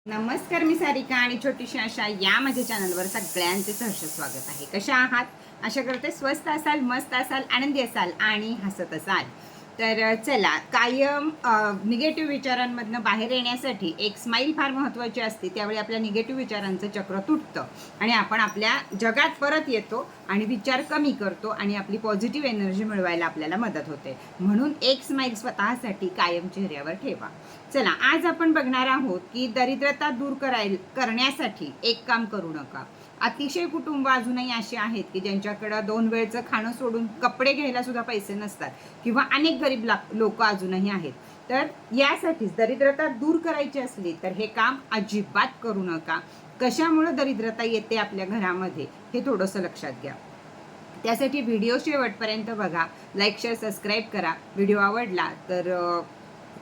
नमस्कार, मी सारिका आणि छोटीशी आशा या माझ्या चॅनलवर सगळ्यांचे सहर्ष स्वागत आहे. कशा आहात? आशा करते स्वस्त असाल, मस्त असाल, आनंदी असाल आणि हसत असाल. तर चला, कायम निगेटिव्ह विचारांमधनं बाहेर येण्यासाठी एक स्माईल फार महत्त्वाची असते. त्यावेळी आपल्या निगेटिव्ह विचारांचं चक्र तुटतं आणि आपण आपल्या जगात परत येतो आणि विचार कमी करतो आणि आपली पॉझिटिव्ह एनर्जी मिळवायला आपल्याला मदत होते. म्हणून एक स्माईल स्वतःसाठी कायम चेहऱ्यावर ठेवा. चला, आज आपण बघणार आहोत की दरिद्रता दूर करण्यासाठी एक काम करू नका. अतिशय कुटुंब अजूनही असे आहेत की ज्यांच्याकडं 2 वेळचं खाणं सोडून कपडे घ्यायला सुद्धा पैसे नसतात किंवा अनेक गरीब लोक अजूनही आहेत. तर यासाठीच दरिद्रता दूर करायची असली तर हे काम अजिबात करू नका. कशामुळे दरिद्रता येते आपल्या घरामध्ये हे थोडंसं लक्षात घ्या. त्यासाठी व्हिडिओ शेवटपर्यंत बघा. लाईक, शेअर, सबस्क्राईब करा. व्हिडिओ आवडला तर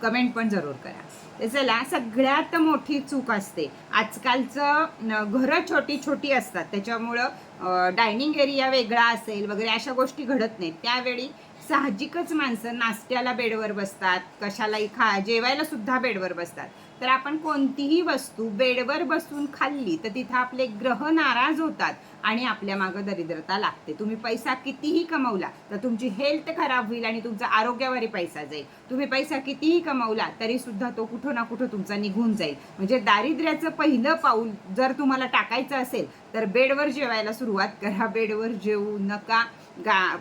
कमेंट पण जरूर करा. तर चला, सगळ्यात मोठी चूक असते आजकालचं, घरं छोटी छोटी असतात त्याच्यामुळं डायनिंग एरिया वेगळा असेल वगैरे अशा गोष्टी घडत नाहीत. त्यावेळी साहजिकच माणसं नाश्त्याला बेडवर बसतात, कशालाही जेवायला सुद्धा बेडवर बसतात. तर आपण कोणतीही वस्तू बेडवर बसून खाल्ली तर तिथं आपले ग्रह नाराज होतात आणि आपल्या मागं दरिद्रता लागते. तुम्ही पैसा कितीही कमवला तर तुमची हेल्थ खराब होईल आणि तुमचा आरोग्यावरही पैसा जाईल. तुम्ही पैसा कितीही कमवला तरी सुद्धा तो कुठं ना कुठं तुमचा निघून जाईल. म्हणजे दारिद्र्याचं पहिलं पाऊल जर तुम्हाला टाकायचं असेल तर बेडवर जेवायला सुरुवात करा. बेडवर जेवू नका,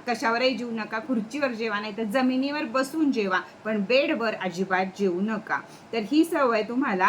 कशावरही जेवू नका. खुर्चीवर जेवा, नाही तर जमिनीवर बसून जेवा, पण बेडवर अजिबात जेवू नका. तर ही सवय तुम्हाला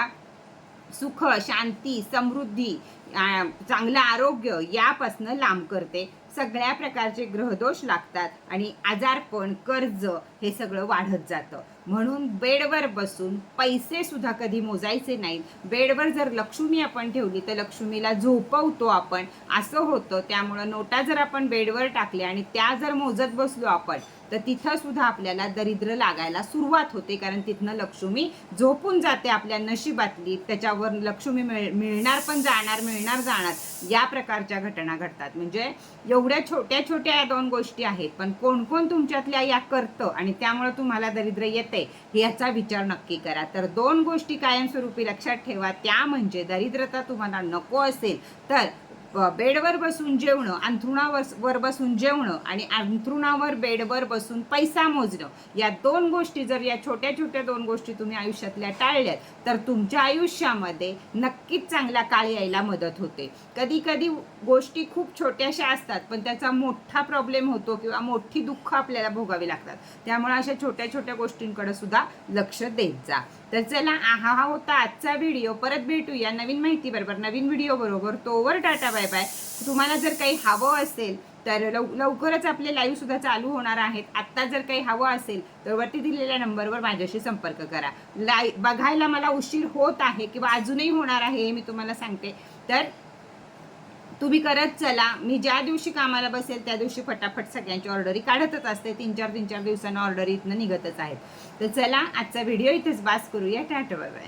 सुख, शांती, समृद्धी, चांगलं आरोग्य यापासनं लांब करते. सगळ्या प्रकारचे ग्रहदोष लागतात आणि आजारपण, कर्ज हे सगळं वाढत जातं. म्हणून बेडवर बसून पैसे सुद्धा कधी मोजायचे नाहीत. बेडवर जर लक्ष्मी आपण ठेवली तर लक्ष्मीला झोपवतो आपण, असं होतं. त्यामुळं नोटा जर आपण बेडवर टाकल्या आणि त्या जर मोजत बसलो आपण तर तिथं सुद्धा आपल्याला दरिद्र लागायला सुरुवात होते, कारण तिथनं लक्ष्मी झोपून जाते आपल्या नशिबातली. त्याच्यावर लक्ष्मी मिळणार पण जाणार, मिळणार जाणार, या प्रकारच्या घटना घडतात. म्हणजे एवढ्या छोट्या छोट्या या 2 गोष्टी आहेत, पण कोण कोण तुमच्यातल्या या करतं आणि त्यामुळे तुम्हाला दरिद्र येते याचा विचार नक्की करा. तर 2 गोष्टी कायमस्वरूपी लक्षात ठेवा. त्या म्हणजे दरिद्रता तुम्हाला नको असेल तर बेडवर बसून जेवणं, अंथरुणावर बसून जेवणं आणि अंथरुणावर बेडवर बसून पैसा मोजणं, या 2 गोष्टी जर, या छोट्या छोट्या 2 गोष्टी तुम्ही आयुष्यातल्या टाळल्यात तर तुमच्या आयुष्यामध्ये नक्कीच चांगला काळ यायला मदत होते. कधी कधी गोष्टी खूप छोट्याशा असतात पण त्याचा मोठा प्रॉब्लेम होतो किंवा मोठी दुःख आपल्याला भोगावी लागतात. त्यामुळे अशा छोट्या छोट्या गोष्टींकडे सुद्धा लक्ष देत जा. तर चला, हा होता आजचा व्हिडिओ. परत भेटूया नवीन माहिती बरोबर, नवीन व्हिडिओ बरोबर. तोवर टाटा, बाय बाय. तुम्हाला जर काही हवं असेल तर लवकरच आपले लाईव्ह सुद्धा चालू होणार आहेत. आत्ता जर काही हवं असेल तर वरती दिलेल्या नंबरवर माझ्याशी संपर्क करा. बघायला मला उशीर होत आहे किंवा अजूनही होणार आहे हे मी तुम्हाला सांगते. तर तुम्ही करत चला. मी ज्या दिवशी कामाला बसेल त्या दिवशी फटाफट सगळ्यांची ऑर्डरी काढतच असते. 3-4 दिवसांना ऑर्डरी इथनं निघतच आहेत. तर चला, आजचा व्हिडिओ इथेच बास करूया. Tata, bye bye.